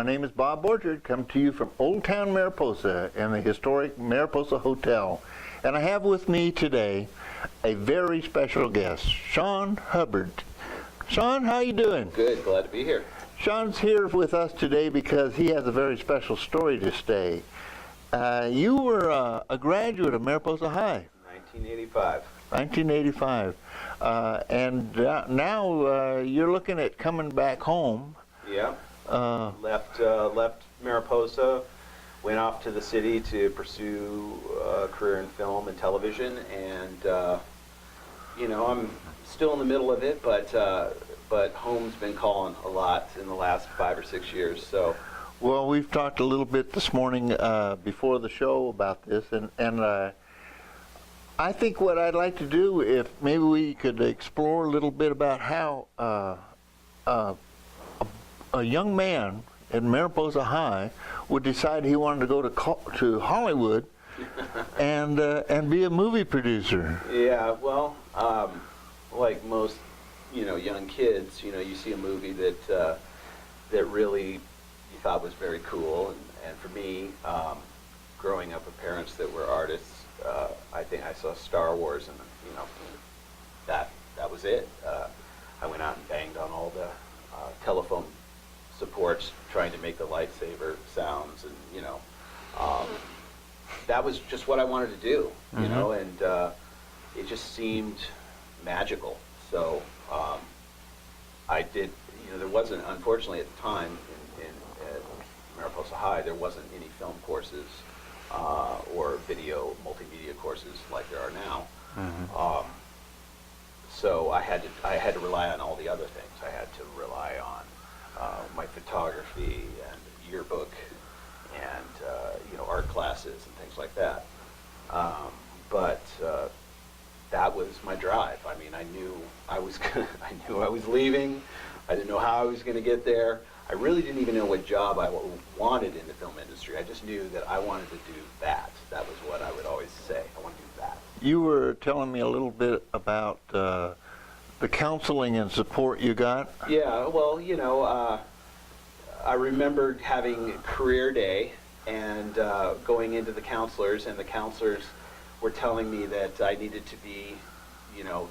name is Bob Borchard, come to you from Old Town Mariposa and the historic Mariposa Hotel. And I have with me today a very special guest, Sean Hubbert. Sean, how you doing? Good, glad to be here. Sean's here with us today because he has a very special story to say. You were a graduate of Mariposa High. 1985. 1985. Now you're looking at coming back home. Yeah. Left Mariposa, went off to the city to pursue a career in film and television, and I'm still in the middle of it, but home's been calling a lot in the last 5 or 6 years. So. Well, we've talked a little bit this morning before the show about this, and I think what I'd like to do, if maybe we could explore a little bit about how a young man at Mariposa High would decide he wanted to go to Hollywood and be a movie producer. Yeah, well, like most young kids, you see a movie that really you thought was very cool, and for me, growing up with parents that were artists, I think I saw Star Wars, and that was it. I went out and banged on all the telephone supports, trying to make the lightsaber sounds, and that was just what I wanted to do, and it just seemed magical. So I did. There wasn't, unfortunately, at the time at Mariposa High, there wasn't any film courses or multimedia courses like there are now. So I had to rely on all the other things. I had to rely on my photography and yearbook and art classes and things like that. But that was my drive. I mean, I knew I was leaving. I didn't know how I was going to get there. I really didn't even know what job I wanted in the film industry. I just knew that I wanted to do that. That was what I would always say. I want to do that. You were telling me a little bit about the counseling and support you got. Yeah, well, I remember having career day and going into the counselors, and the counselors were telling me that I needed to be,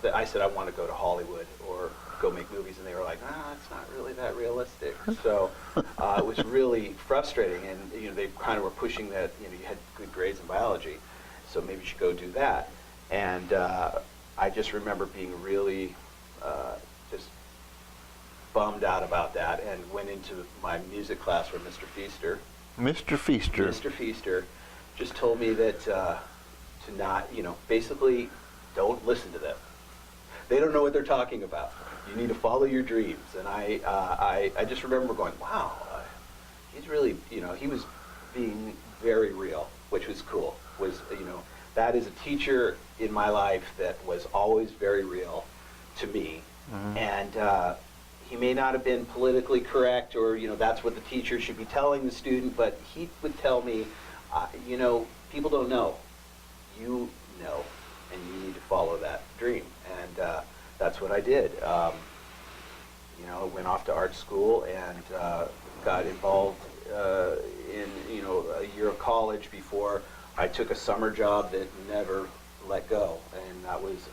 that I said I want to go to Hollywood or go make movies, and they were like, it's not really that realistic. So it was really frustrating, and they kind of were pushing that, you had good grades in biology, so maybe you should go do that. And I just remember being really just bummed out about that, and went into my music class where Mr. Feaster just told me that to not, basically don't listen to them. They don't know what they're talking about. You need to follow your dreams. And I just remember going, wow, he's really, he was being very real, which was cool. That is a teacher in my life that was always very real to me. And he may not have been politically correct, or that's what the teacher should be telling the student, but he would tell me, people don't know. You know, and you need to follow that dream. And that's what I did. I went off to art school and got involved in a year of college before I took a summer job that never let go, and that was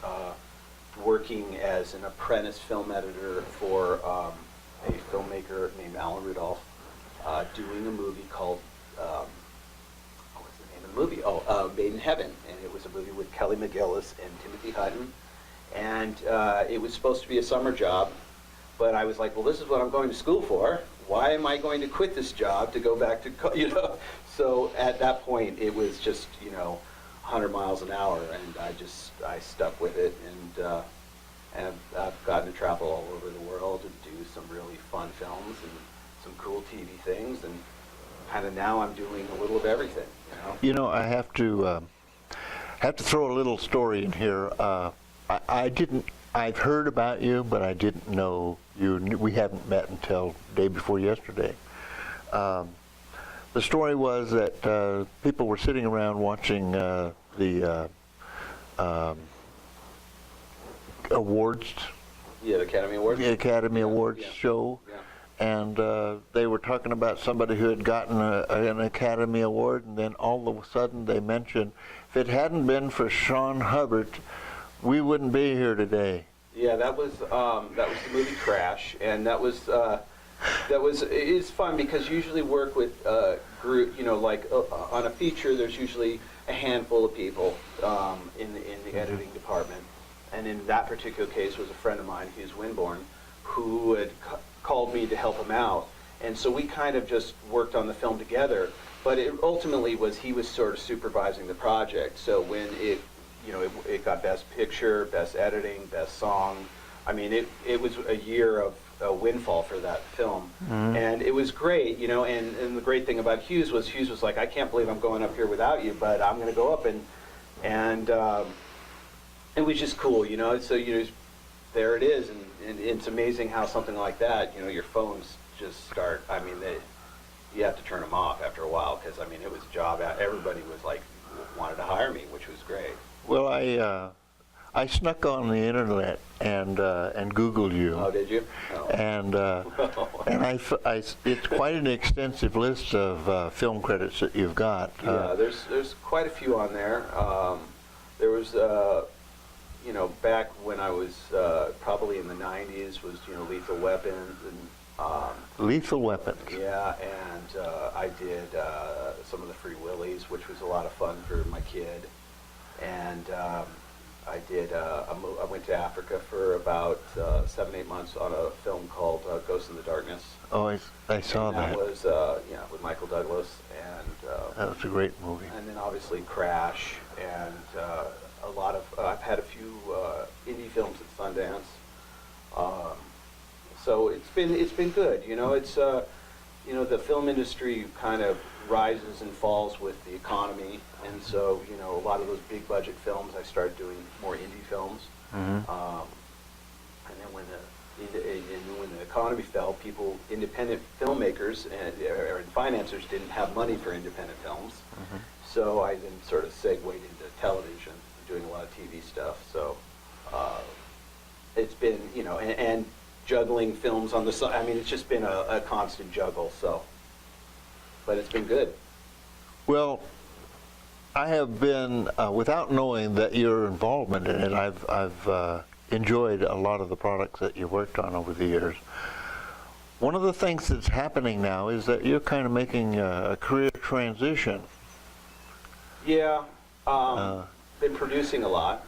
working as an apprentice film editor for a filmmaker named Alan Rudolph, doing a movie called what was the name of the movie? Made in Heaven, and it was a movie with Kelly McGillis and Timothy Hutton, and it was supposed to be a summer job, but I was like, well, this is what I'm going to school for. Why am I going to quit this job to go back to, So at that point, it was just, 100 miles an hour, and I stuck with it, and I've gotten to travel all over the world and do some really fun films and some cool TV things, and kind of now I'm doing a little of everything, I have to throw a little story in here. I've heard about you, but I didn't know you. We haven't met until day before yesterday. The story was that people were sitting around watching the awards. Yeah, the Academy Awards. The Academy Awards show. Yeah. and they were talking about somebody who had gotten an Academy Award, and then all of a sudden they mentioned, if it hadn't been for Sean Hubbert, we wouldn't be here today. Yeah, that was the movie Crash, and that was it's fun because you usually work with group, like on a feature. There's usually a handful of people in the editing department, and in that particular case was a friend of mine, Hughes Winborn, who had called me to help him out, and so we kind of just worked on the film together. But it ultimately was he was sort of supervising the project. So when it got Best Picture, Best Editing, Best Song. I mean, it was a year of a windfall for that film, and it was great, And the great thing about Hughes was like, I can't believe I'm going up here without you, but I'm going to go up, and it was just cool, So there it is, and it's amazing how something like that, your phones just start. I mean, you have to turn them off after a while because I mean, it was a job. Everybody was like wanted to hire me, which was great. Well, I snuck on the internet and Googled you. Oh, did you? Oh. And it's quite an extensive list of film credits that you've got. Yeah, there's quite a few on there. There was back when I was probably in the 90s was Lethal Weapons and Lethal Weapons. Yeah, and I did some of the Free Willies, which was a lot of fun for my kid. And I did. I went to Africa for about 7-8 months on a film called Ghost in the Darkness. Oh, I saw and that. That was with Michael Douglas, and that was a great movie. And then obviously Crash, and a lot of. I've had a few indie films at Sundance. So it's been good. It's the film industry kind of rises and falls with the economy, and so a lot of those big budget films, I started doing more indie films. And then when the economy fell, independent filmmakers and financiers didn't have money for independent films. So I then sort of segued into television, doing a lot of TV stuff. So it's been and juggling films on the side. I mean, it's just been a constant juggle. So. But it's been good. Well, I have been, without knowing that your involvement in it, I've enjoyed a lot of the products that you've worked on over the years. One of the things that's happening now is that you're kind of making a career transition. Yeah, been producing a lot,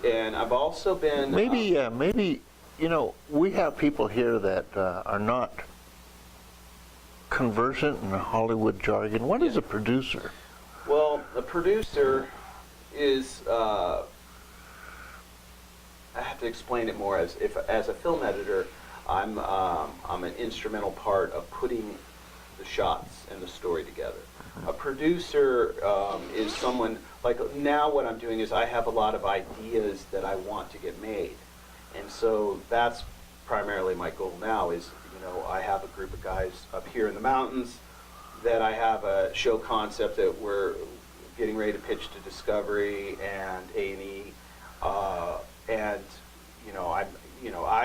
and I've also been... Maybe, we have people here that are not conversant in Hollywood jargon. What is a producer? Well, a producer is, I have to explain it more as a film editor, I'm an instrumental part of putting the shots and the story together. A producer is someone, like now what I'm doing is I have a lot of ideas that I want to get made. And so that's primarily my goal now is, I have a group of guys up here in the mountains that I have a show concept that we're getting ready to pitch to Discovery and A&E, and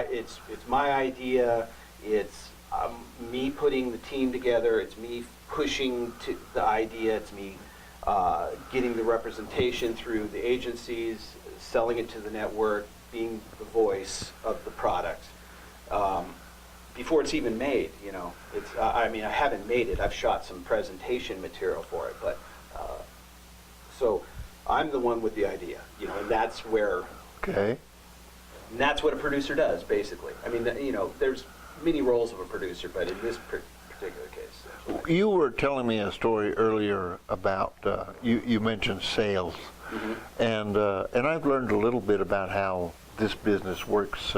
it's my idea. It's me putting the team together. It's me pushing to the idea. It's me getting the representation through the agencies, selling it to the network, being the voice of the product. Before it's even made, it's. I haven't made it. I've shot some presentation material for it, but so I'm the one with the idea, and that's where. Okay. And that's what a producer does, basically. I mean, there's many roles of a producer, but in this particular case. You were telling me a story earlier about you mentioned sales, and I've learned a little bit about how this business works.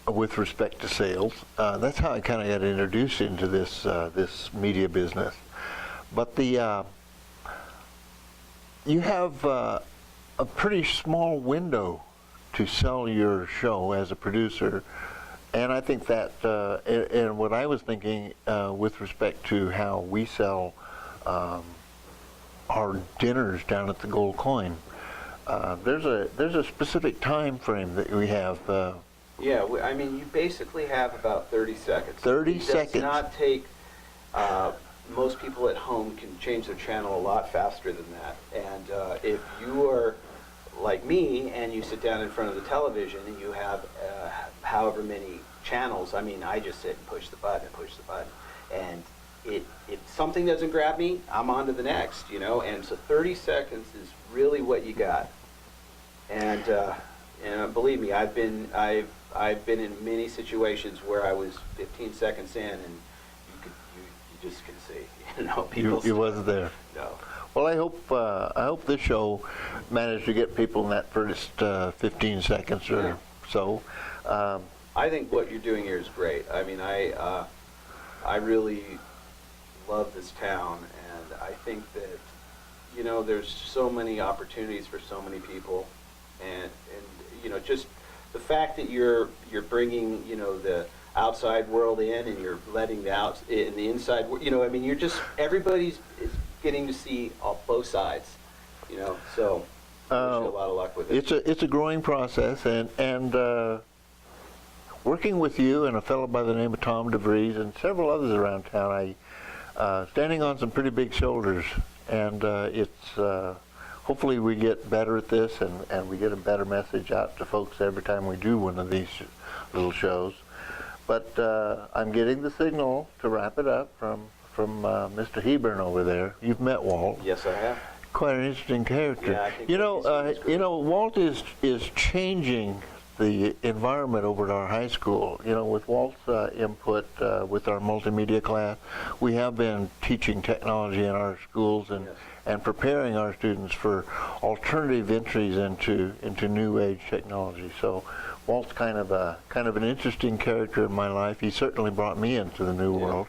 With respect to sales, that's how I kind of got introduced into this media business. But you have a pretty small window to sell your show as a producer, and I think that and what I was thinking with respect to how we sell our dinners down at the Gold Coin, there's a specific time frame that we have. Yeah, I mean, you basically have about 30 seconds. 30 It seconds. does not take, most people at home can change their channel a lot faster than that. And if you are like me and you sit down in front of the television and you have however many channels, I mean, I just sit and push the button and push the button. And if something doesn't grab me, I'm on to the next, you know? And so 30 seconds is really what you got. And believe me, I've been in many situations where I was 15 seconds in, and you just can see, you know, people. You wasn't there. No. Well, I hope this show managed to get people in that first 15 seconds or Yeah. so. I think what you're doing here is great. I mean, I really love this town, and I think that, you know, there's so many opportunities for so many people, and you know, just the fact that you're bringing, you know, the outside world in, and you're letting the inside, you know, I mean, you're just, everybody's is getting to see both sides, you know, so I wish you a lot of luck with it. It's a growing process, and working with you and a fellow by the name of Tom DeVries and several others around town, standing on some pretty big shoulders, and hopefully we get better at this, and we get a better message out to folks every time we do one of these little shows. But I'm getting the signal to wrap it up from Mr. Hebern over there. You've met Walt. Yes, I have. Quite an interesting character. Yeah, I think you he's great. know, Walt is changing the environment over at our high school. You know, with Walt's input with our multimedia class, we have been teaching technology in our schools and Yes. and preparing our students for alternative entries into new age technology. So Walt's kind of an interesting character in my life. He certainly brought me into the new world.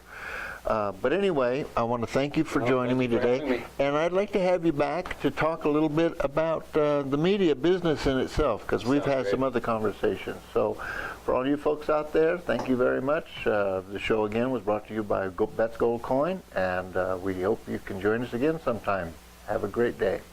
But anyway, I want to thank you for joining me thank you for today. having me. And I'd like to have you back to talk a little bit about the media business in itself, because we've Sounds had great. some other conversations. So for all you folks out there, thank you very much. The show again was brought to you by Bet's Gold Coin, and we hope you can join us again sometime. Have a great day.